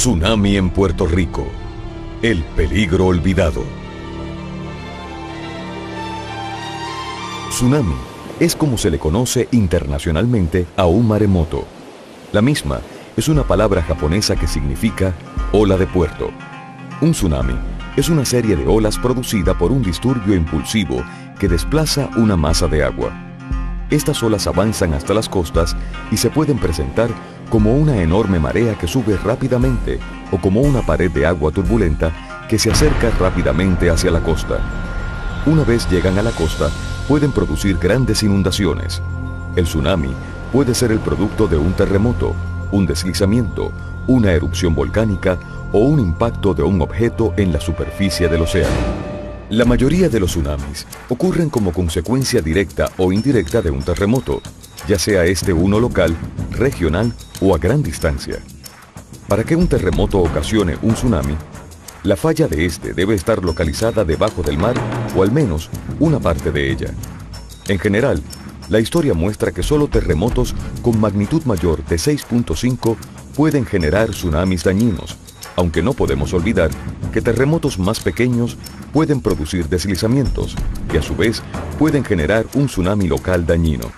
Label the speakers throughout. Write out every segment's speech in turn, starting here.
Speaker 1: Tsunami en Puerto Rico. El peligro olvidado. Tsunami es como se le conoce internacionalmente a un maremoto. La misma es una palabra japonesa que significa ola de puerto. Un tsunami es una serie de olas producida por un disturbio impulsivo que desplaza una masa de agua. Estas olas avanzan hasta las costas y se pueden presentar como una enorme marea que sube rápidamente o como una pared de agua turbulenta que se acerca rápidamente hacia la costa. Una vez llegan a la costa, pueden producir grandes inundaciones. El tsunami puede ser el producto de un terremoto, un deslizamiento, una erupción volcánica o un impacto de un objeto en la superficie del océano. La mayoría de los tsunamis ocurren como consecuencia directa o indirecta de un terremoto, ya sea este uno local, regional o a gran distancia. Para que un terremoto ocasione un tsunami, la falla de este debe estar localizada debajo del mar o al menos una parte de ella. En general, la historia muestra que solo terremotos con magnitud mayor de 6.5 pueden generar tsunamis dañinos, aunque no podemos olvidar que terremotos más pequeños pueden producir deslizamientos, que a su vez pueden generar un tsunami local dañino.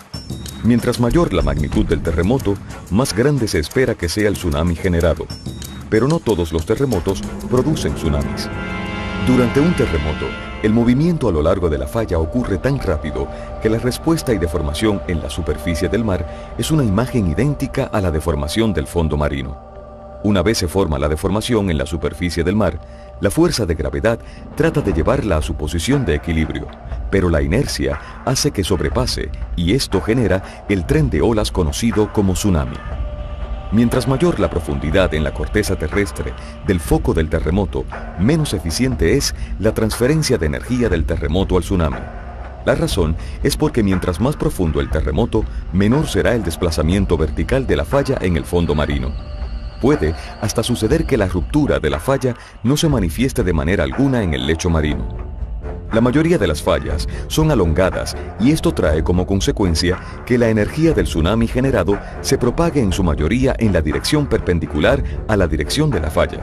Speaker 1: Mientras mayor la magnitud del terremoto, más grande se espera que sea el tsunami generado. Pero no todos los terremotos producen tsunamis. Durante un terremoto, el movimiento a lo largo de la falla ocurre tan rápido que la respuesta y deformación en la superficie del mar es una imagen idéntica a la deformación del fondo marino. Una vez se forma la deformación en la superficie del mar, la fuerza de gravedad trata de llevarla a su posición de equilibrio, pero la inercia hace que sobrepase y esto genera el tren de olas conocido como tsunami. Mientras mayor la profundidad en la corteza terrestre del foco del terremoto, menos eficiente es la transferencia de energía del terremoto al tsunami. La razón es porque mientras más profundo el terremoto, menor será el desplazamiento vertical de la falla en el fondo marino. Puede hasta suceder que la ruptura de la falla no se manifieste de manera alguna en el lecho marino. La mayoría de las fallas son alongadas y esto trae como consecuencia que la energía del tsunami generado se propague en su mayoría en la dirección perpendicular a la dirección de la falla.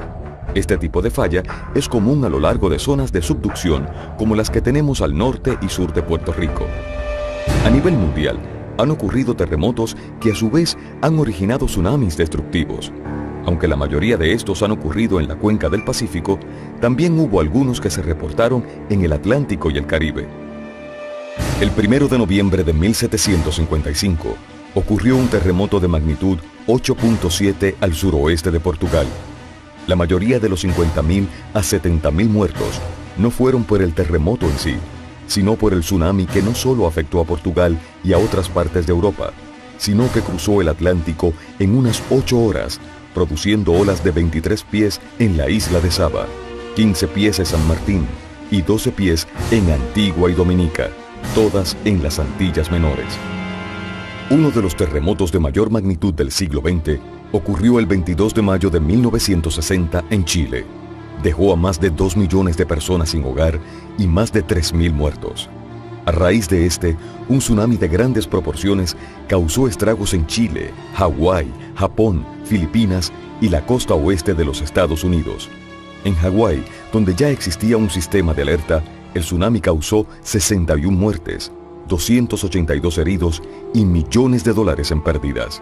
Speaker 1: Este tipo de falla es común a lo largo de zonas de subducción como las que tenemos al norte y sur de Puerto Rico. A nivel mundial, han ocurrido terremotos que a su vez han originado tsunamis destructivos. Aunque la mayoría de estos han ocurrido en la cuenca del Pacífico, también hubo algunos que se reportaron en el Atlántico y el Caribe. El 1 de noviembre de 1755 ocurrió un terremoto de magnitud 8.7 al suroeste de Portugal. La mayoría de los 50.000 a 70.000 muertos no fueron por el terremoto en sí, sino por el tsunami que no solo afectó a Portugal y a otras partes de Europa, sino que cruzó el Atlántico en unas 8 horas, produciendo olas de 23 pies en la isla de Saba, 15 pies en San Martín y 12 pies en Antigua y Dominica, todas en las Antillas Menores. Uno de los terremotos de mayor magnitud del siglo XX ocurrió el 22 de mayo de 1960 en Chile. Dejó a más de 2 millones de personas sin hogar y más de 3.000 muertos. A raíz de este, un tsunami de grandes proporciones causó estragos en Chile, Hawái, Japón, Filipinas y la costa oeste de los Estados Unidos. En Hawái, donde ya existía un sistema de alerta, el tsunami causó 61 muertes, 282 heridos y millones de dólares en pérdidas.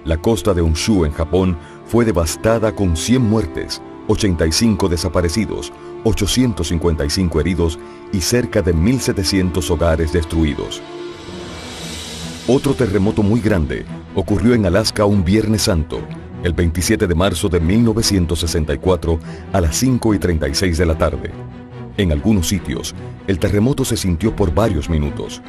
Speaker 1: La costa de Honshu en Japón fue devastada con 100 muertes, 85 desaparecidos, 855 heridos y cerca de 1.700 hogares destruidos. Otro terremoto muy grande ocurrió en Alaska un Viernes Santo, el 27 de marzo de 1964 a las 5:36 de la tarde. En algunos sitios, el terremoto se sintió por varios minutos.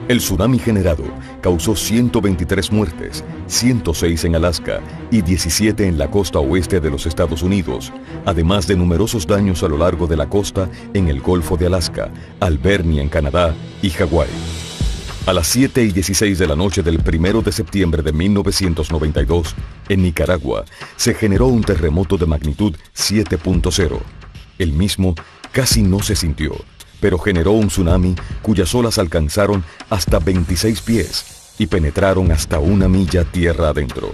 Speaker 1: El tsunami generado causó 123 muertes, 106 en Alaska y 17 en la costa oeste de los Estados Unidos, además de numerosos daños a lo largo de la costa en el Golfo de Alaska, Albernia en Canadá y Hawái. A las 7:16 de la noche del 1 de septiembre de 1992, en Nicaragua, se generó un terremoto de magnitud 7.0. El mismo casi no se sintió, pero generó un tsunami cuyas olas alcanzaron hasta 26 pies y penetraron hasta 1 milla tierra adentro.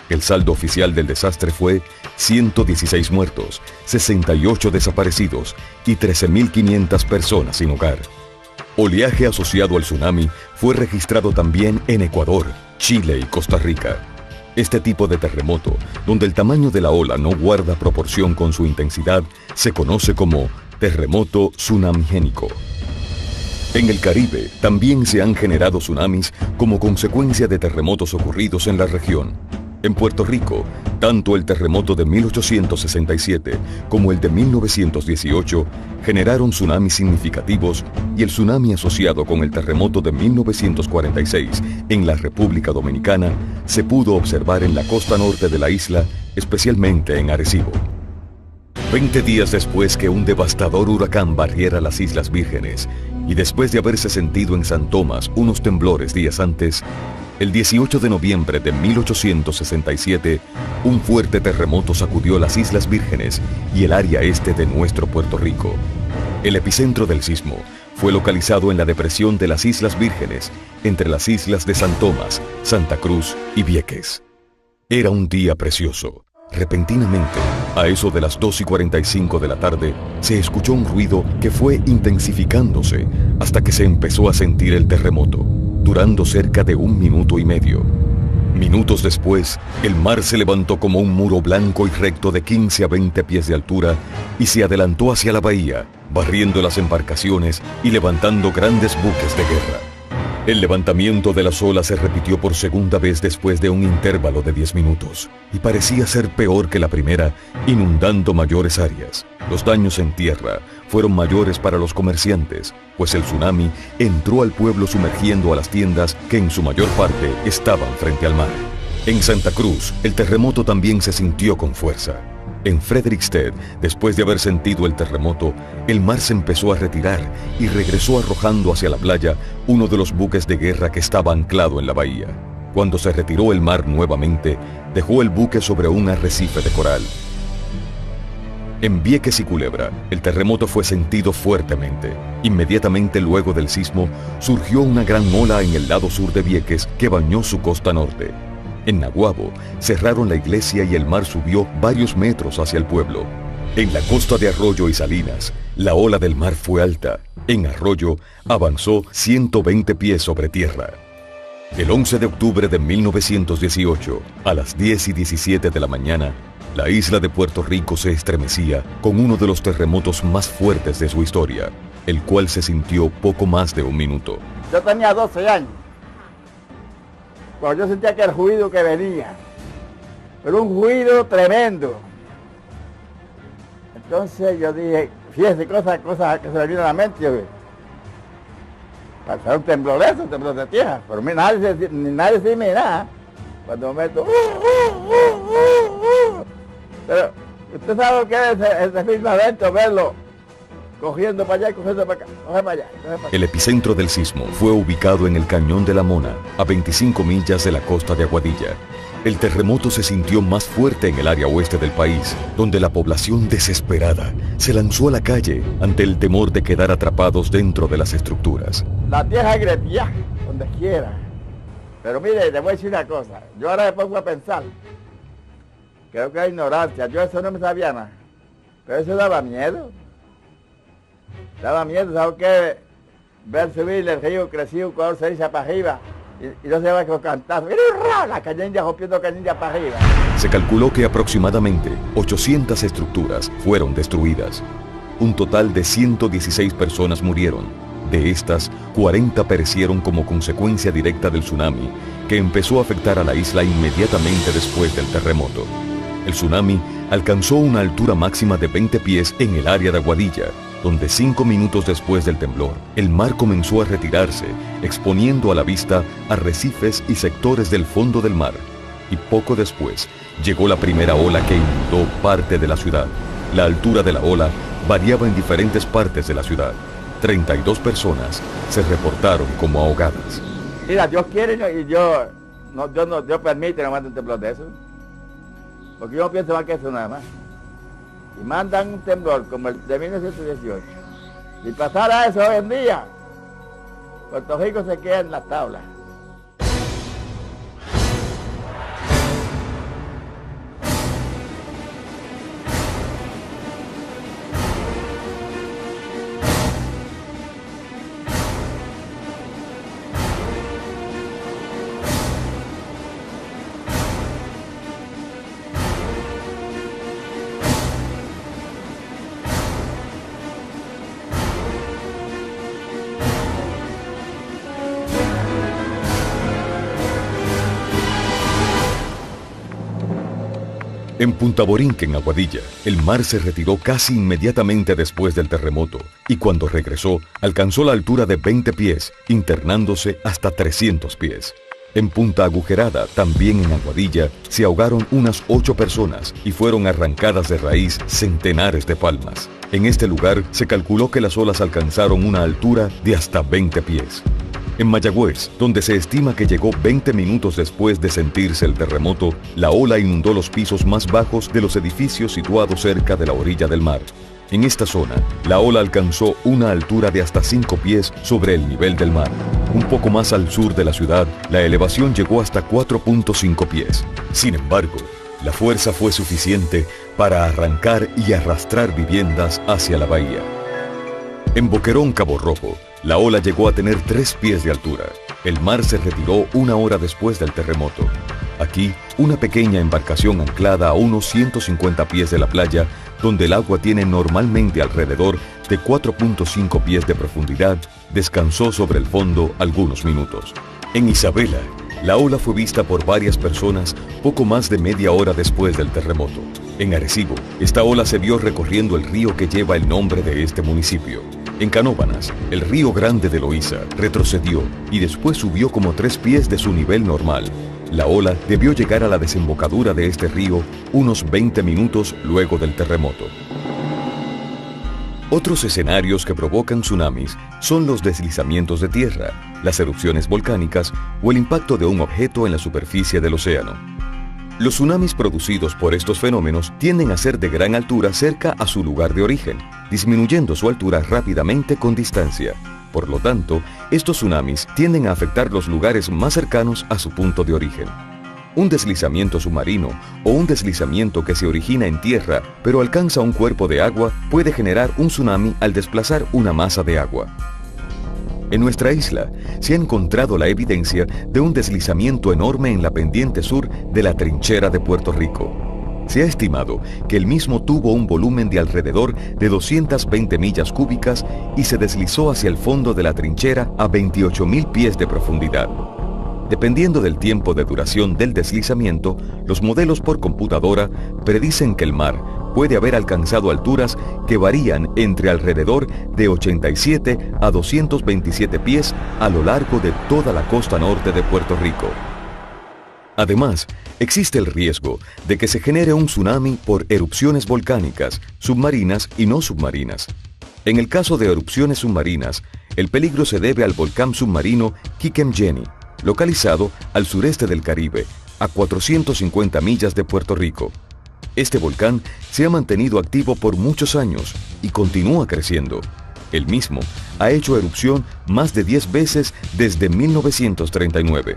Speaker 1: El saldo oficial del desastre fue 116 muertos, 68 desaparecidos y 13.500 personas sin hogar. Oleaje asociado al tsunami fue registrado también en Ecuador, Chile y Costa Rica. Este tipo de terremoto, donde el tamaño de la ola no guarda proporción con su intensidad, se conoce como terremoto tsunamigénico. En el Caribe también se han generado tsunamis como consecuencia de terremotos ocurridos en la región. En Puerto Rico, tanto el terremoto de 1867 como el de 1918 generaron tsunamis significativos, y el tsunami asociado con el terremoto de 1946 en la República Dominicana se pudo observar en la costa norte de la isla, especialmente en Arecibo. 20 días después que un devastador huracán barriera las Islas Vírgenes, y después de haberse sentido en San Tomás unos temblores días antes, el 18 de noviembre de 1867, un fuerte terremoto sacudió las Islas Vírgenes y el área este de nuestro Puerto Rico. El epicentro del sismo fue localizado en la depresión de las Islas Vírgenes, entre las islas de San Tomás, Santa Cruz y Vieques. Era un día precioso. Repentinamente, a eso de las 2:45 de la tarde, se escuchó un ruido que fue intensificándose hasta que se empezó a sentir el terremoto, durando cerca de 1 minuto y medio. Minutos después, el mar se levantó como un muro blanco y recto de 15 a 20 pies de altura y se adelantó hacia la bahía, barriendo las embarcaciones y levantando grandes buques de guerra. El levantamiento de las olas se repitió por segunda vez después de un intervalo de 10 minutos, y parecía ser peor que la primera, inundando mayores áreas. Los daños en tierra fueron mayores para los comerciantes, pues el tsunami entró al pueblo sumergiendo a las tiendas que en su mayor parte estaban frente al mar. En Santa Cruz, el terremoto también se sintió con fuerza. En Frederiksted, después de haber sentido el terremoto, el mar se empezó a retirar y regresó arrojando hacia la playa uno de los buques de guerra que estaba anclado en la bahía. Cuando se retiró el mar nuevamente, dejó el buque sobre un arrecife de coral. En Vieques y Culebra, el terremoto fue sentido fuertemente. Inmediatamente luego del sismo, surgió una gran ola en el lado sur de Vieques que bañó su costa norte. En Naguabo, cerraron la iglesia y el mar subió varios metros hacia el pueblo. En la costa de Arroyo y Salinas, la ola del mar fue alta. En Arroyo, avanzó 120 pies sobre tierra. El 11 de octubre de 1918, a las 10:17 de la mañana, la isla de Puerto Rico se estremecía con uno de los terremotos más fuertes de su historia, el cual se sintió poco más de 1 minuto.
Speaker 2: Yo tenía 12 años. Cuando yo sentía que el ruido que venía, pero un ruido tremendo. Entonces yo dije, fíjese, cosas que se me vino a la mente, yo dije, para un temblor de eso, un temblor de tierra, pero nadie se me nada. Cuando me meto, pero usted sabe lo que es ese filme adentro, verlo cogiendo para allá y cogiendo para acá, coge para allá, coge para acá.
Speaker 1: El epicentro del sismo fue ubicado en el Cañón de la Mona, a 25 millas de la costa de Aguadilla. El terremoto se sintió más fuerte en el área oeste del país, donde la población desesperada se lanzó a la calle ante el temor de quedar atrapados dentro de las estructuras.
Speaker 2: La tierra grepía donde quiera. Pero mire, le voy a decir una cosa. Yo ahora me pongo a pensar. Creo que hay ignorancia. Yo eso no me sabía nada. Pero eso daba miedo. Daba miedo, ¿sabes qué? Ver subir el río crecido, cuando se dice para arriba. Y no se va con cantar. ¡Mira, la cañilla rompiendo cañilla para arriba!
Speaker 1: Se calculó que aproximadamente 800 estructuras fueron destruidas. Un total de 116 personas murieron. De estas, 40 perecieron como consecuencia directa del tsunami, que empezó a afectar a la isla inmediatamente después del terremoto. El tsunami alcanzó una altura máxima de 20 pies en el área de Aguadilla, donde 5 minutos después del temblor, el mar comenzó a retirarse, exponiendo a la vista arrecifes y sectores del fondo del mar. Y poco después, llegó la primera ola que inundó parte de la ciudad. La altura de la ola variaba en diferentes partes de la ciudad. 32 personas se reportaron como ahogadas.
Speaker 2: Mira, Dios quiere y Dios permite no mande un temblor de eso. Porque yo no pienso más que eso nada más. Y mandan un temblor como el de 1918. Y pasara eso hoy en día, Puerto Rico se queda en la tabla.
Speaker 1: En Punta Borinquen, en Aguadilla, el mar se retiró casi inmediatamente después del terremoto y cuando regresó alcanzó la altura de 20 pies, internándose hasta 300 pies. En Punta Agujerada, también en Aguadilla, se ahogaron unas 8 personas y fueron arrancadas de raíz centenares de palmas. En este lugar se calculó que las olas alcanzaron una altura de hasta 20 pies. En Mayagüez, donde se estima que llegó 20 minutos después de sentirse el terremoto, la ola inundó los pisos más bajos de los edificios situados cerca de la orilla del mar. En esta zona, la ola alcanzó una altura de hasta 5 pies sobre el nivel del mar. Un poco más al sur de la ciudad, la elevación llegó hasta 4.5 pies. Sin embargo, la fuerza fue suficiente para arrancar y arrastrar viviendas hacia la bahía. En Boquerón, Cabo Rojo, la ola llegó a tener 3 pies de altura. El mar se retiró 1 hora después del terremoto. Aquí, una pequeña embarcación anclada a unos 150 pies de la playa, donde el agua tiene normalmente alrededor de 4.5 pies de profundidad, descansó sobre el fondo algunos minutos. En Isabela, la ola fue vista por varias personas poco más de media hora después del terremoto. En Arecibo, esta ola se vio recorriendo el río que lleva el nombre de este municipio. En Canóvanas, el río Grande de Loíza retrocedió y después subió como 3 pies de su nivel normal. La ola debió llegar a la desembocadura de este río unos 20 minutos luego del terremoto. Otros escenarios que provocan tsunamis son los deslizamientos de tierra, las erupciones volcánicas o el impacto de un objeto en la superficie del océano. Los tsunamis producidos por estos fenómenos tienden a ser de gran altura cerca a su lugar de origen, disminuyendo su altura rápidamente con distancia. Por lo tanto, estos tsunamis tienden a afectar los lugares más cercanos a su punto de origen. Un deslizamiento submarino o un deslizamiento que se origina en tierra pero alcanza un cuerpo de agua puede generar un tsunami al desplazar una masa de agua. En nuestra isla se ha encontrado la evidencia de un deslizamiento enorme en la pendiente sur de la trinchera de Puerto Rico. Se ha estimado que el mismo tuvo un volumen de alrededor de 220 millas cúbicas y se deslizó hacia el fondo de la trinchera a 28.000 pies de profundidad. Dependiendo del tiempo de duración del deslizamiento, los modelos por computadora predicen que el mar puede haber alcanzado alturas que varían entre alrededor de 87 a 227 pies a lo largo de toda la costa norte de Puerto Rico. Además, existe el riesgo de que se genere un tsunami por erupciones volcánicas, submarinas y no submarinas. En el caso de erupciones submarinas, el peligro se debe al volcán submarino Quiquemgeny, localizado al sureste del Caribe, a 450 millas de Puerto Rico. Este volcán se ha mantenido activo por muchos años y continúa creciendo. El mismo ha hecho erupción más de 10 veces desde 1939.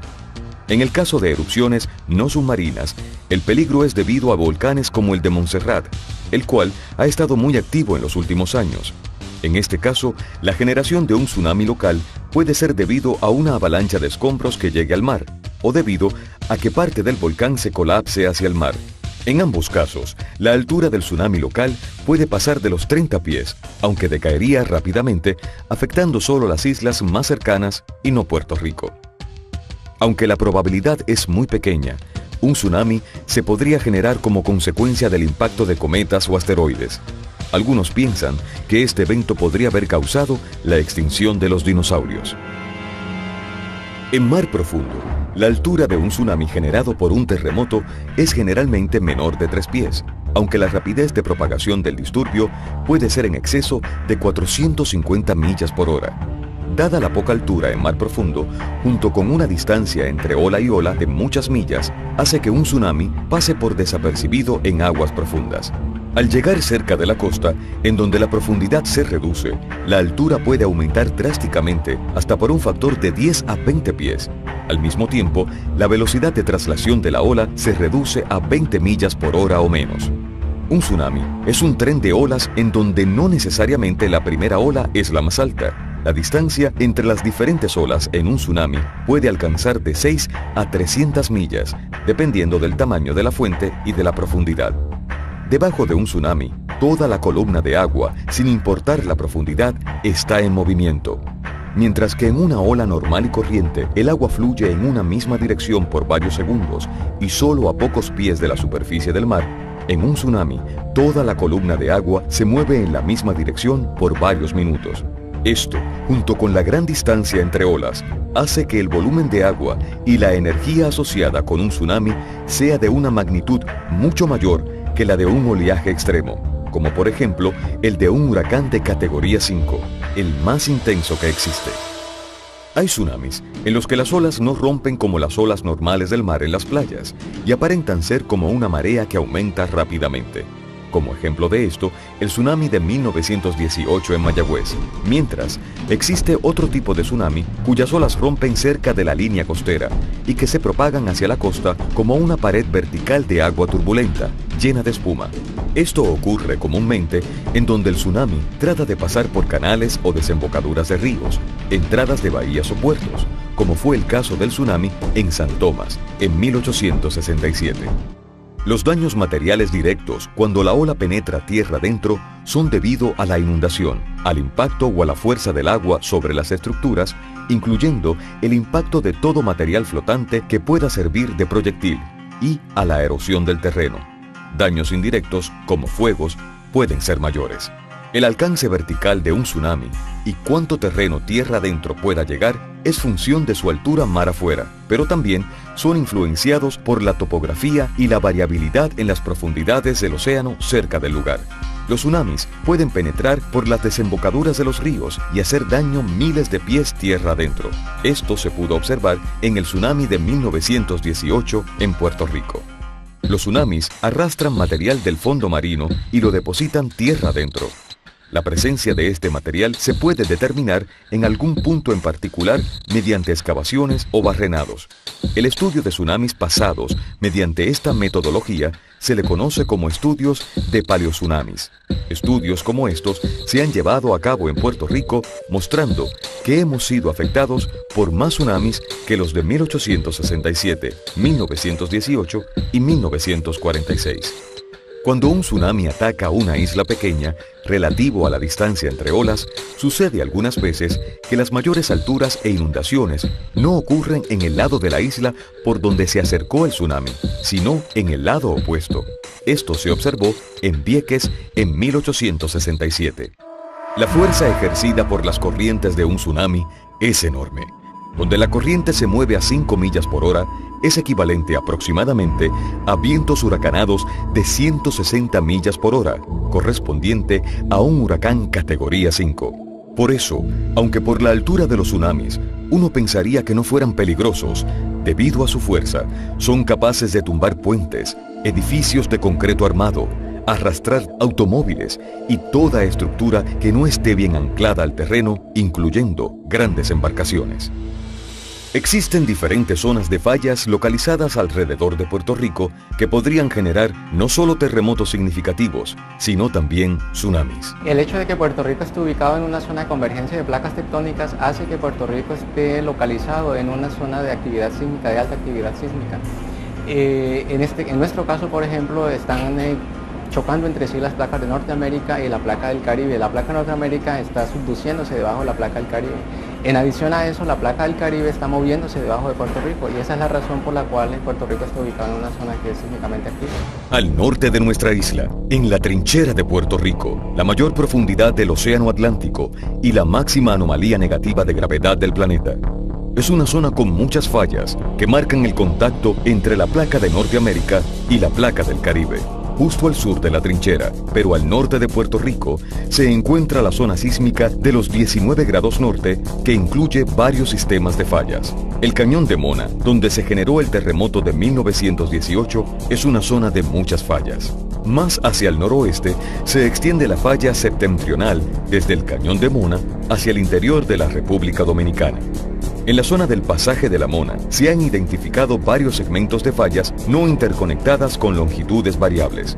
Speaker 1: En el caso de erupciones no submarinas, el peligro es debido a volcanes como el de Montserrat, el cual ha estado muy activo en los últimos años. En este caso, la generación de un tsunami local puede ser debido a una avalancha de escombros que llegue al mar, o debido a que parte del volcán se colapse hacia el mar. En ambos casos, la altura del tsunami local puede pasar de los 30 pies, aunque decaería rápidamente, afectando solo las islas más cercanas y no Puerto Rico. Aunque la probabilidad es muy pequeña, un tsunami se podría generar como consecuencia del impacto de cometas o asteroides. Algunos piensan que este evento podría haber causado la extinción de los dinosaurios. En mar profundo, la altura de un tsunami generado por un terremoto es generalmente menor de 3 pies, aunque la rapidez de propagación del disturbio puede ser en exceso de 450 millas por hora. Dada la poca altura en mar profundo, junto con una distancia entre ola y ola de muchas millas, hace que un tsunami pase por desapercibido en aguas profundas. Al llegar cerca de la costa, en donde la profundidad se reduce, la altura puede aumentar drásticamente hasta por un factor de 10 a 20 pies. Al mismo tiempo, la velocidad de traslación de la ola se reduce a 20 millas por hora o menos. Un tsunami es un tren de olas en donde no necesariamente la primera ola es la más alta. La distancia entre las diferentes olas en un tsunami puede alcanzar de 6 a 300 millas, dependiendo del tamaño de la fuente y de la profundidad. Debajo de un tsunami, toda la columna de agua, sin importar la profundidad, está en movimiento. Mientras que en una ola normal y corriente, el agua fluye en una misma dirección por varios segundos y solo a pocos pies de la superficie del mar, En un tsunami, toda la columna de agua se mueve en la misma dirección por varios minutos. Esto, junto con la gran distancia entre olas, hace que el volumen de agua y la energía asociada con un tsunami sea de una magnitud mucho mayor que la de un oleaje extremo, como por ejemplo el de un huracán de categoría 5, el más intenso que existe. Hay tsunamis en los que las olas no rompen como las olas normales del mar en las playas y aparentan ser como una marea que aumenta rápidamente. Como ejemplo de esto, el tsunami de 1918 en Mayagüez. Mientras, existe otro tipo de tsunami cuyas olas rompen cerca de la línea costera y que se propagan hacia la costa como una pared vertical de agua turbulenta, llena de espuma. Esto ocurre comúnmente en donde el tsunami trata de pasar por canales o desembocaduras de ríos, entradas de bahías o puertos, como fue el caso del tsunami en San Tomás en 1867. Los daños materiales directos cuando la ola penetra tierra adentro son debido a la inundación, al impacto o a la fuerza del agua sobre las estructuras, incluyendo el impacto de todo material flotante que pueda servir de proyectil, y a la erosión del terreno. Daños indirectos, como fuegos, pueden ser mayores. El alcance vertical de un tsunami y cuánto terreno tierra adentro pueda llegar es función de su altura mar afuera, pero también son influenciados por la topografía y la variabilidad en las profundidades del océano cerca del lugar. Los tsunamis pueden penetrar por las desembocaduras de los ríos y hacer daño miles de pies tierra adentro. Esto se pudo observar en el tsunami de 1918 en Puerto Rico. Los tsunamis arrastran material del fondo marino y lo depositan tierra adentro. La presencia de este material se puede determinar en algún punto en particular mediante excavaciones o barrenados. El estudio de tsunamis pasados mediante esta metodología se le conoce como estudios de paleotsunamis. Estudios como estos se han llevado a cabo en Puerto Rico mostrando que hemos sido afectados por más tsunamis que los de 1867, 1918 y 1946. Cuando un tsunami ataca una isla pequeña, relativo a la distancia entre olas, sucede algunas veces que las mayores alturas e inundaciones no ocurren en el lado de la isla por donde se acercó el tsunami, sino en el lado opuesto. Esto se observó en Vieques en 1867. La fuerza ejercida por las corrientes de un tsunami es enorme. Donde la corriente se mueve a 5 millas por hora, es equivalente aproximadamente a vientos huracanados de 160 millas por hora, correspondiente a un huracán categoría 5. Por eso, aunque por la altura de los tsunamis, uno pensaría que no fueran peligrosos, debido a su fuerza, son capaces de tumbar puentes, edificios de concreto armado, arrastrar automóviles y toda estructura que no esté bien anclada al terreno, incluyendo grandes embarcaciones. Existen diferentes zonas de fallas localizadas alrededor de Puerto Rico que podrían generar no solo terremotos significativos, sino también tsunamis.
Speaker 3: El hecho de que Puerto Rico esté ubicado en una zona de convergencia de placas tectónicas hace que Puerto Rico esté localizado en una zona de actividad sísmica, de alta actividad sísmica. En nuestro caso, por ejemplo, están chocando entre sí las placas de Norteamérica y la placa del Caribe. La placa de Norteamérica está subduciéndose debajo de la placa del Caribe. En adición a eso, la placa del Caribe está moviéndose debajo de Puerto Rico y esa es la razón por la cual Puerto Rico está ubicado en una zona que es sísmicamente activa.
Speaker 1: Al norte de nuestra isla, en la trinchera de Puerto Rico, la mayor profundidad del océano Atlántico y la máxima anomalía negativa de gravedad del planeta. Es una zona con muchas fallas que marcan el contacto entre la placa de Norteamérica y la placa del Caribe. Justo al sur de la trinchera, pero al norte de Puerto Rico, se encuentra la zona sísmica de los 19 grados norte, que incluye varios sistemas de fallas. El Cañón de Mona, donde se generó el terremoto de 1918, es una zona de muchas fallas. Más hacia el noroeste, se extiende la falla septentrional desde el Cañón de Mona hacia el interior de la República Dominicana. En la zona del pasaje de la Mona se han identificado varios segmentos de fallas no interconectadas con longitudes variables.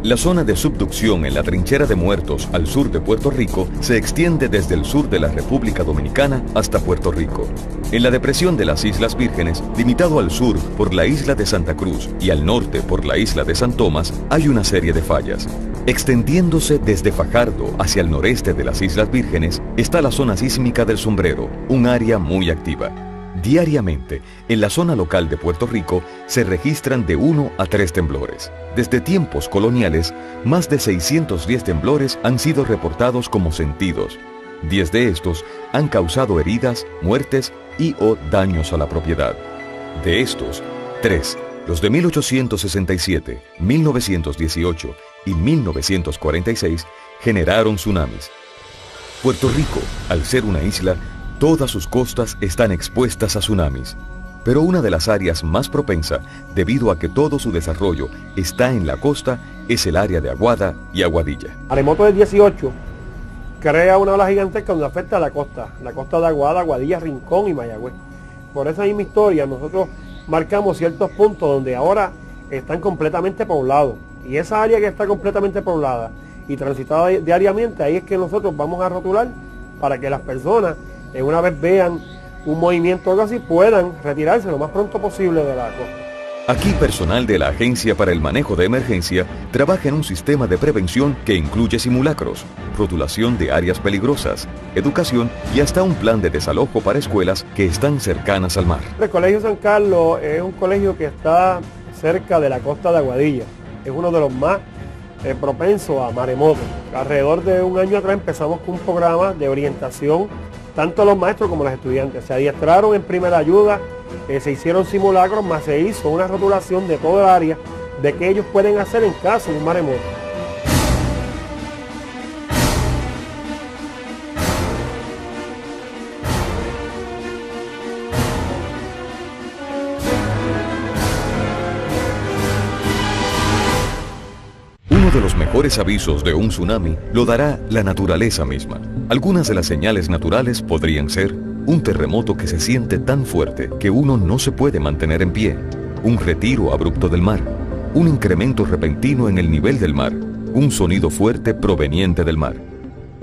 Speaker 1: La zona de subducción en la trinchera de Muertos al sur de Puerto Rico se extiende desde el sur de la República Dominicana hasta Puerto Rico. En la depresión de las Islas Vírgenes, limitado al sur por la isla de Santa Cruz y al norte por la isla de San Tomás, hay una serie de fallas. Extendiéndose desde Fajardo hacia el noreste de las Islas Vírgenes está la zona sísmica del Sombrero, un área muy activa. Diariamente, en la zona local de Puerto Rico, se registran de 1 a 3 temblores. Desde tiempos coloniales, más de 610 temblores han sido reportados como sentidos. 10 de estos han causado heridas, muertes y o daños a la propiedad. De estos, 3, los de 1867, 1918 y 1946, generaron tsunamis. Puerto Rico, al ser una isla, todas sus costas están expuestas a tsunamis. Pero una de las áreas más propensa, debido a que todo su desarrollo está en la costa, es el área de Aguada y Aguadilla.
Speaker 4: Maremoto del 18 crea una ola gigantesca donde afecta a la costa de Aguada, Aguadilla, Rincón y Mayagüez. Por esa misma historia nosotros marcamos ciertos puntos donde ahora están completamente poblados. Y esa área que está completamente poblada y transitada diariamente, ahí es que nosotros vamos a rotular para que las personas, una vez vean un movimiento o algo así, puedan retirarse lo más pronto posible de la costa.
Speaker 1: Aquí personal de la Agencia para el Manejo de Emergencia trabaja en un sistema de prevención que incluye simulacros, rotulación de áreas peligrosas, educación y hasta un plan de desalojo para escuelas que están cercanas al mar.
Speaker 4: El Colegio San Carlos es un colegio que está cerca de la costa de Aguadilla. Es uno de los más propensos a maremotos. Alrededor de un año atrás empezamos con un programa de orientación, tanto los maestros como los estudiantes. Se adiestraron en primera ayuda, se hicieron simulacros, más se hizo una rotulación de todo el área de qué ellos pueden hacer en caso de un maremoto.
Speaker 1: Uno de los mejores avisos de un tsunami lo dará la naturaleza misma. Algunas de las señales naturales podrían ser un terremoto que se siente tan fuerte que uno no se puede mantener en pie, un retiro abrupto del mar, un incremento repentino en el nivel del mar, un sonido fuerte proveniente del mar.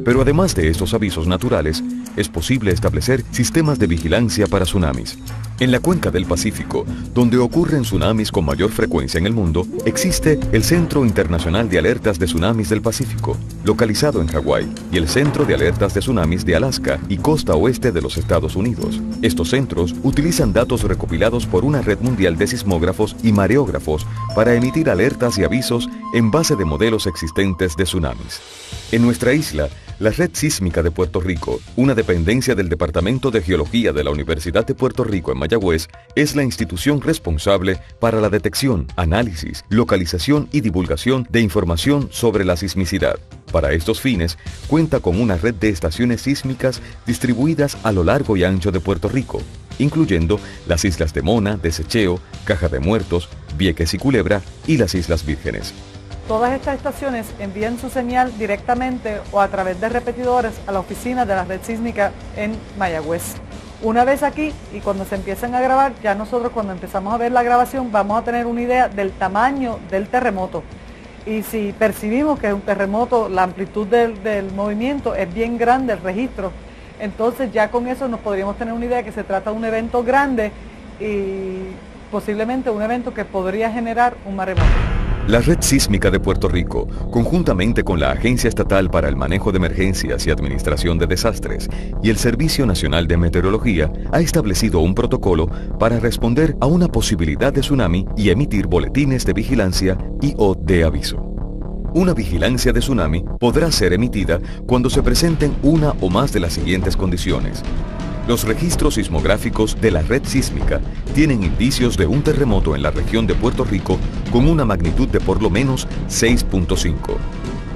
Speaker 1: Pero además de estos avisos naturales, es posible establecer sistemas de vigilancia para tsunamis. En la cuenca del Pacífico, donde ocurren tsunamis con mayor frecuencia en el mundo, existe el Centro Internacional de Alertas de Tsunamis del Pacífico, localizado en Hawái, y el Centro de Alertas de Tsunamis de Alaska y costa oeste de los Estados Unidos. Estos centros utilizan datos recopilados por una red mundial de sismógrafos y mareógrafos para emitir alertas y avisos en base de modelos existentes de tsunamis. En nuestra isla, la Red Sísmica de Puerto Rico, una dependencia del Departamento de Geología de la Universidad de Puerto Rico en Mayagüez, es la institución responsable para la detección, análisis, localización y divulgación de información sobre la sismicidad. Para estos fines, cuenta con una red de estaciones sísmicas distribuidas a lo largo y ancho de Puerto Rico, incluyendo las islas de Mona, Desecheo, Caja de Muertos, Vieques y Culebra y las Islas Vírgenes.
Speaker 5: Todas estas estaciones envían su señal directamente o a través de repetidores a la oficina de la red sísmica en Mayagüez. Una vez aquí y cuando se empiezan a grabar, ya nosotros cuando empezamos a ver la grabación vamos a tener una idea del tamaño del terremoto. Y si percibimos que es un terremoto, la amplitud del movimiento es bien grande, el registro, entonces ya con eso nos podríamos tener una idea que se trata de un evento grande y posiblemente un evento que podría generar un maremoto.
Speaker 1: La Red Sísmica de Puerto Rico, conjuntamente con la Agencia Estatal para el Manejo de Emergencias y Administración de Desastres y el Servicio Nacional de Meteorología, ha establecido un protocolo para responder a una posibilidad de tsunami y emitir boletines de vigilancia y o de aviso. Una vigilancia de tsunami podrá ser emitida cuando se presenten una o más de las siguientes condiciones. Los registros sismográficos de la red sísmica tienen indicios de un terremoto en la región de Puerto Rico con una magnitud de por lo menos 6.5.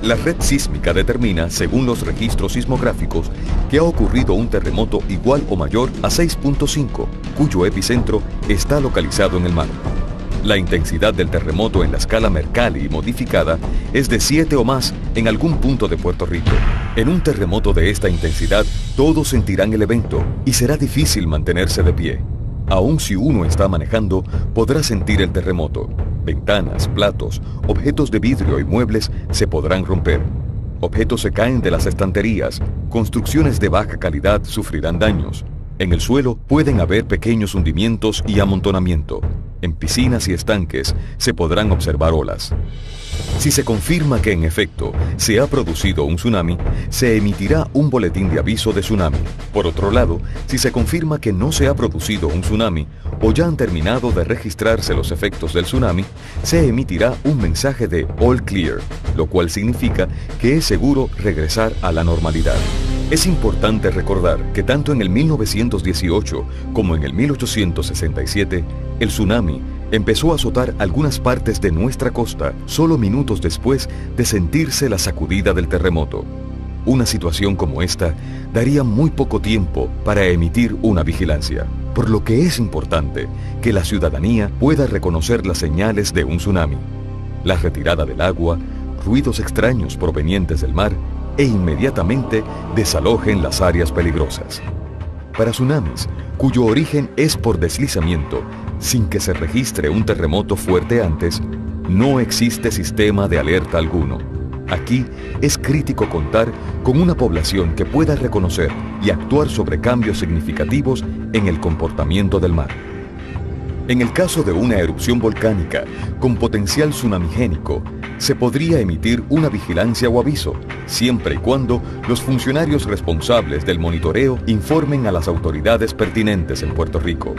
Speaker 1: La red sísmica determina, según los registros sismográficos, que ha ocurrido un terremoto igual o mayor a 6.5, cuyo epicentro está localizado en el mar. La intensidad del terremoto en la escala Mercalli modificada es de 7 o más en algún punto de Puerto Rico. En un terremoto de esta intensidad, todos sentirán el evento y será difícil mantenerse de pie. Aun si uno está manejando, podrá sentir el terremoto. Ventanas, platos, objetos de vidrio y muebles se podrán romper. Objetos se caen de las estanterías. Construcciones de baja calidad sufrirán daños. En el suelo pueden haber pequeños hundimientos y amontonamiento. En piscinas y estanques se podrán observar olas. Si se confirma que en efecto se ha producido un tsunami, se emitirá un boletín de aviso de tsunami. Por otro lado, si se confirma que no se ha producido un tsunami o ya han terminado de registrarse los efectos del tsunami, se emitirá un mensaje de All Clear, lo cual significa que es seguro regresar a la normalidad. Es importante recordar que tanto en el 1918 como en el 1867, el tsunami empezó a azotar algunas partes de nuestra costa solo minutos después de sentirse la sacudida del terremoto. Una situación como esta daría muy poco tiempo para emitir una vigilancia, por lo que es importante que la ciudadanía pueda reconocer las señales de un tsunami, la retirada del agua, ruidos extraños provenientes del mar e inmediatamente desalojen las áreas peligrosas. Para tsunamis, cuyo origen es por deslizamiento, sin que se registre un terremoto fuerte antes, no existe sistema de alerta alguno. Aquí es crítico contar con una población que pueda reconocer y actuar sobre cambios significativos en el comportamiento del mar. En el caso de una erupción volcánica con potencial tsunamigénico, se podría emitir una vigilancia o aviso, siempre y cuando los funcionarios responsables del monitoreo informen a las autoridades pertinentes en Puerto Rico.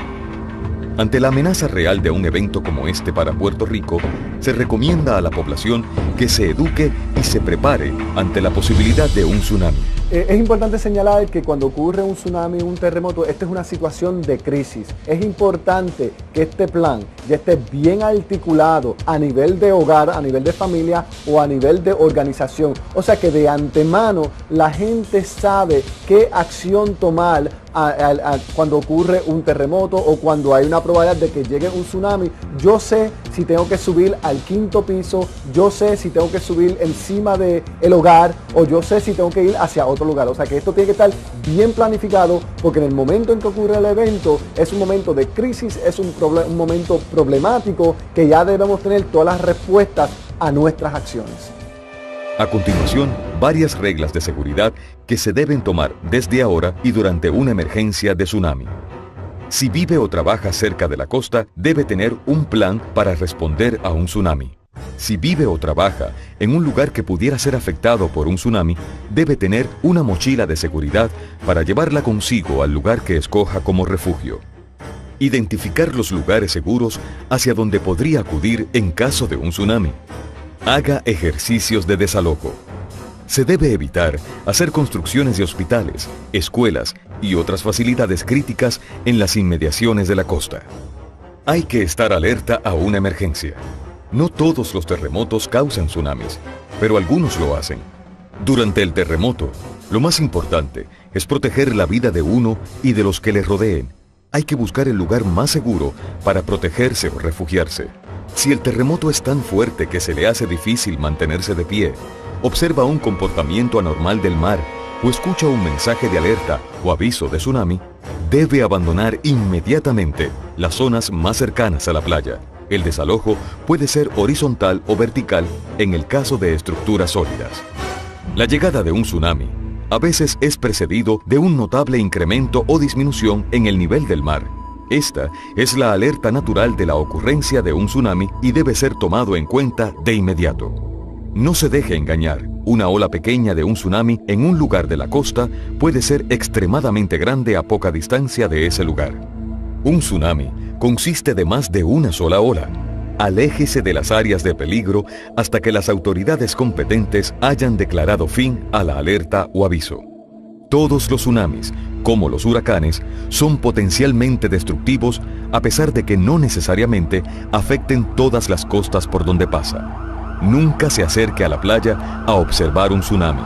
Speaker 1: Ante la amenaza real de un evento como este para Puerto Rico, se recomienda a la población que se eduque y se prepare ante la posibilidad de un tsunami.
Speaker 6: Es importante señalar que cuando ocurre un tsunami, un terremoto, esta es una situación de crisis. Es importante que este plan ya esté bien articulado a nivel de hogar, a nivel de familia o a nivel de organización. O sea que de antemano la gente sabe qué acción tomar cuando ocurre un terremoto o cuando hay una probabilidad de que llegue un tsunami. Yo sé si tengo que subir al 5º piso, yo sé si tengo que subir encima del hogar o yo sé si tengo que ir hacia otro lugar. O sea que esto tiene que estar bien planificado porque en el momento en que ocurre el evento es un momento de crisis, es un momento problemático que ya debemos tener todas las respuestas a nuestras acciones.
Speaker 1: A continuación, varias reglas de seguridad que se deben tomar desde ahora y durante una emergencia de tsunami. Si vive o trabaja cerca de la costa, debe tener un plan para responder a un tsunami. Si vive o trabaja en un lugar que pudiera ser afectado por un tsunami, debe tener una mochila de seguridad para llevarla consigo al lugar que escoja como refugio. Identificar los lugares seguros hacia donde podría acudir en caso de un tsunami. Haga ejercicios de desalojo. Se debe evitar hacer construcciones de hospitales, escuelas y otras facilidades críticas en las inmediaciones de la costa. Hay que estar alerta a una emergencia. No todos los terremotos causan tsunamis, pero algunos lo hacen. Durante el terremoto, lo más importante es proteger la vida de uno y de los que le rodeen. Hay que buscar el lugar más seguro para protegerse o refugiarse. Si el terremoto es tan fuerte que se le hace difícil mantenerse de pie, observa un comportamiento anormal del mar o escucha un mensaje de alerta o aviso de tsunami, debe abandonar inmediatamente las zonas más cercanas a la playa. El desalojo puede ser horizontal o vertical en el caso de estructuras sólidas. La llegada de un tsunami a veces es precedido de un notable incremento o disminución en el nivel del mar. Esta es la alerta natural de la ocurrencia de un tsunami y debe ser tomado en cuenta de inmediato. No se deje engañar. Una ola pequeña de un tsunami en un lugar de la costa puede ser extremadamente grande a poca distancia de ese lugar. Un tsunami consiste de más de una sola ola. Aléjese de las áreas de peligro hasta que las autoridades competentes hayan declarado fin a la alerta o aviso. Todos los tsunamis, como los huracanes, son potencialmente destructivos a pesar de que no necesariamente afecten todas las costas por donde pasa. Nunca se acerque a la playa a observar un tsunami.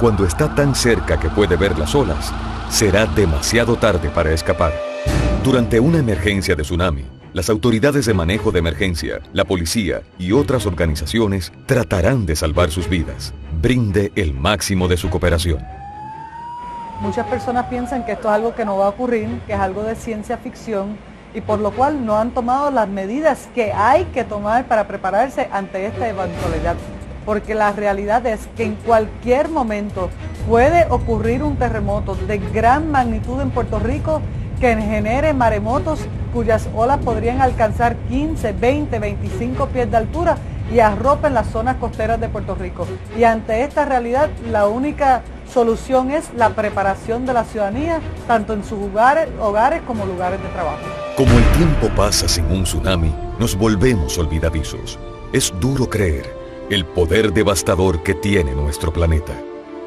Speaker 1: Cuando está tan cerca que puede ver las olas, será demasiado tarde para escapar. Durante una emergencia de tsunami, las autoridades de manejo de emergencia, la policía y otras organizaciones tratarán de salvar sus vidas. Brinde el máximo de su cooperación.
Speaker 5: Muchas personas piensan que esto es algo que no va a ocurrir, que es algo de ciencia ficción y por lo cual no han tomado las medidas que hay que tomar para prepararse ante esta eventualidad. Porque la realidad es que en cualquier momento puede ocurrir un terremoto de gran magnitud en Puerto Rico que genere maremotos cuyas olas podrían alcanzar 15, 20, 25 pies de altura y arropen las zonas costeras de Puerto Rico. Y ante esta realidad, la única solución es la preparación de la ciudadanía, tanto en sus hogares como lugares de trabajo.
Speaker 1: Como el tiempo pasa sin un tsunami, nos volvemos olvidadizos. Es duro creer el poder devastador que tiene nuestro planeta.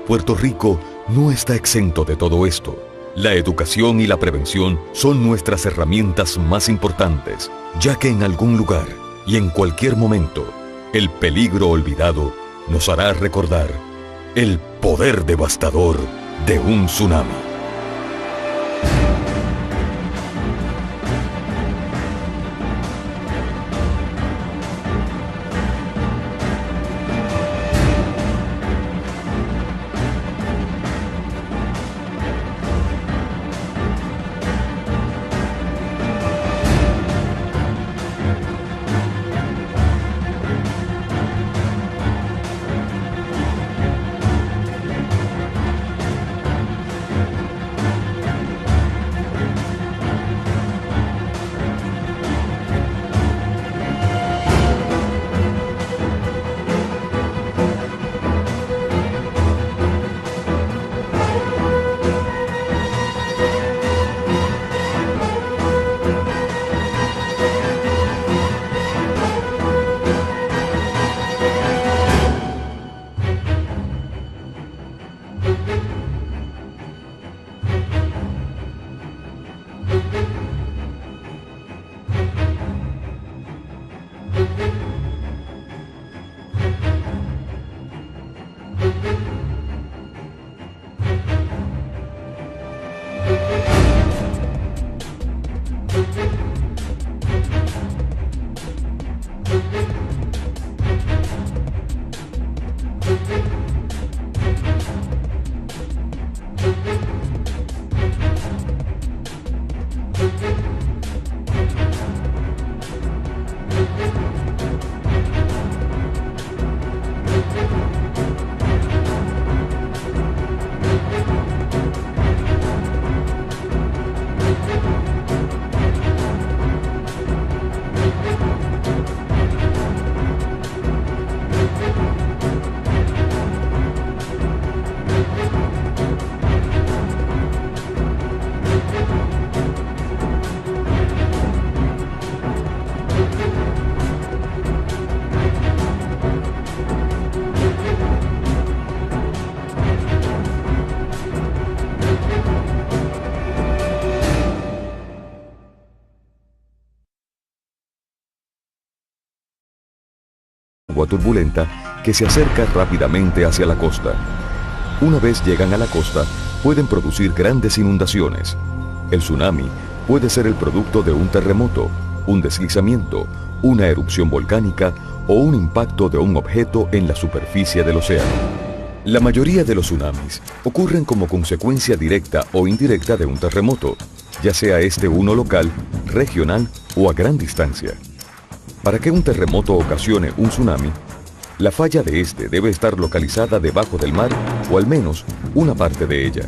Speaker 1: Puerto Rico no está exento de todo esto. La educación y la prevención son nuestras herramientas más importantes, ya que en algún lugar y en cualquier momento, el peligro olvidado nos hará recordar el poder devastador de un tsunami. Agua turbulenta que se acerca rápidamente hacia la costa. Una vez llegan a la costa, pueden producir grandes inundaciones. El tsunami puede ser el producto de un terremoto, un deslizamiento, una erupción volcánica o un impacto de un objeto en la superficie del océano. La mayoría de los tsunamis ocurren como consecuencia directa o indirecta de un terremoto, ya sea este uno local, regional o a gran distancia. Para que un terremoto ocasione un tsunami, la falla de este debe estar localizada debajo del mar o al menos una parte de ella.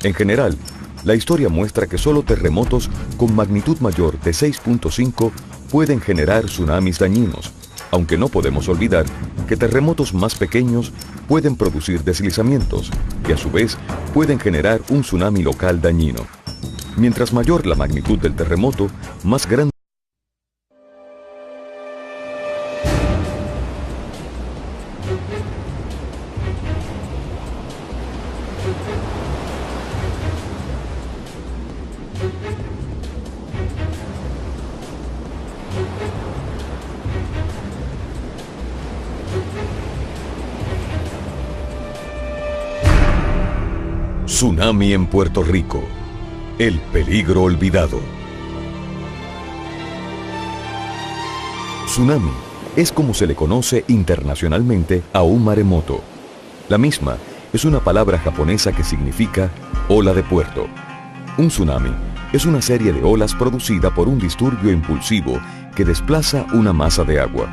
Speaker 1: En general, la historia muestra que solo terremotos con magnitud mayor de 6.5 pueden generar tsunamis dañinos, aunque no podemos olvidar que terremotos más pequeños pueden producir deslizamientos, que a su vez pueden generar un tsunami local dañino. Mientras mayor la magnitud del terremoto, más grande. Tsunami en Puerto Rico. El peligro olvidado. Tsunami es como se le conoce internacionalmente a un maremoto. La misma es una palabra japonesa que significa ola de puerto. Un tsunami es una serie de olas producida por un disturbio impulsivo que desplaza una masa de agua.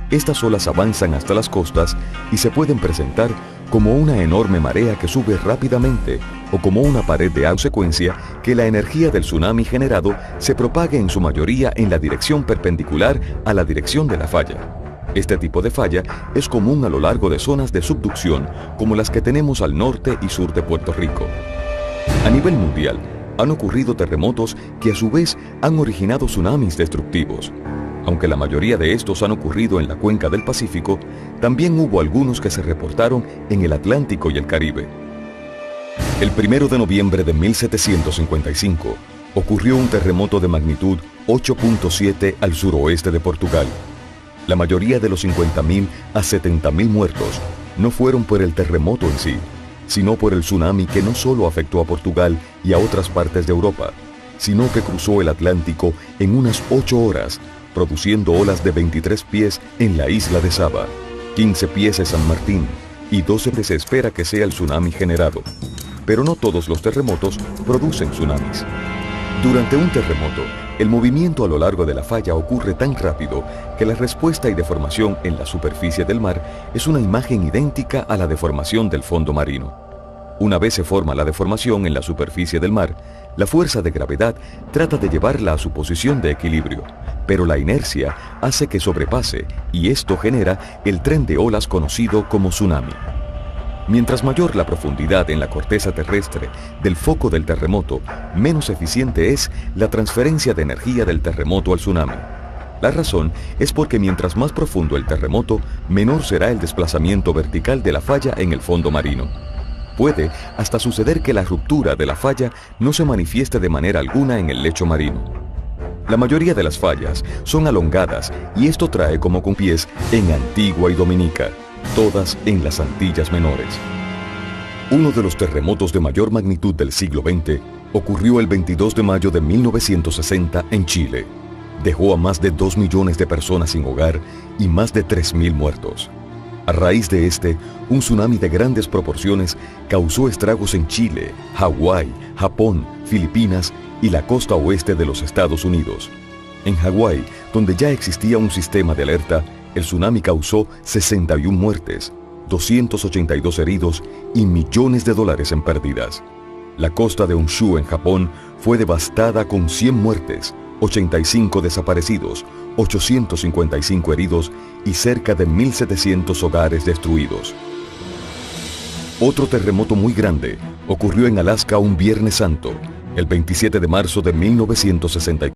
Speaker 1: Estas olas avanzan hasta las costas y se pueden presentar como una enorme marea que sube rápidamente o como una pared de consecuencia que la energía del tsunami generado se propague en su mayoría en la dirección perpendicular a la dirección de la falla. Este tipo de falla es común a lo largo de zonas de subducción como las que tenemos al norte y sur de Puerto Rico. A nivel mundial, han ocurrido terremotos que a su vez han originado tsunamis destructivos. Aunque la mayoría de estos han ocurrido en la cuenca del Pacífico, también hubo algunos que se reportaron en el Atlántico y el Caribe. El 1 de noviembre de 1755 ocurrió un terremoto de magnitud 8.7 al suroeste de Portugal. La mayoría de los 50.000 a 70.000 muertos no fueron por el terremoto en sí, sino por el tsunami que no solo afectó a Portugal y a otras partes de Europa, sino que cruzó el Atlántico en unas 8 horas, produciendo olas de 23 pies en la isla de Saba, 15 pies en San Martín y 12 se espera que sea el tsunami generado. Pero no todos los terremotos producen tsunamis. Durante un terremoto, el movimiento a lo largo de la falla ocurre tan rápido que la respuesta y deformación en la superficie del mar es una imagen idéntica a la deformación del fondo marino. Una vez se forma la deformación en la superficie del mar, la fuerza de gravedad trata de llevarla a su posición de equilibrio, pero la inercia hace que sobrepase y esto genera el tren de olas conocido como tsunami. Mientras mayor la profundidad en la corteza terrestre del foco del terremoto, menos eficiente es la transferencia de energía del terremoto al tsunami. La razón es porque mientras más profundo el terremoto, menor será el desplazamiento vertical de la falla en el fondo marino. Puede hasta suceder que la ruptura de la falla no se manifieste de manera alguna en el lecho marino. La mayoría de las fallas son alongadas y esto trae como pies en Antigua y Dominica, todas en las Antillas Menores. Uno de los terremotos de mayor magnitud del siglo XX ocurrió el 22 de mayo de 1960 en Chile. Dejó a más de 2 millones de personas sin hogar y más de 3.000 muertos. A raíz de un tsunami de grandes proporciones causó estragos en Chile, Hawái, Japón, Filipinas y la costa oeste de los Estados Unidos. En Hawái, donde ya existía un sistema de alerta, el tsunami causó 61 muertes, 282 heridos y millones de dólares en pérdidas. La costa de Honshu en Japón fue devastada con 100 muertes, 85 desaparecidos, 855 heridos y cerca de 1.700 hogares destruidos. Otro terremoto muy grande ocurrió en Alaska un Viernes Santo, el 27 de marzo de 1964.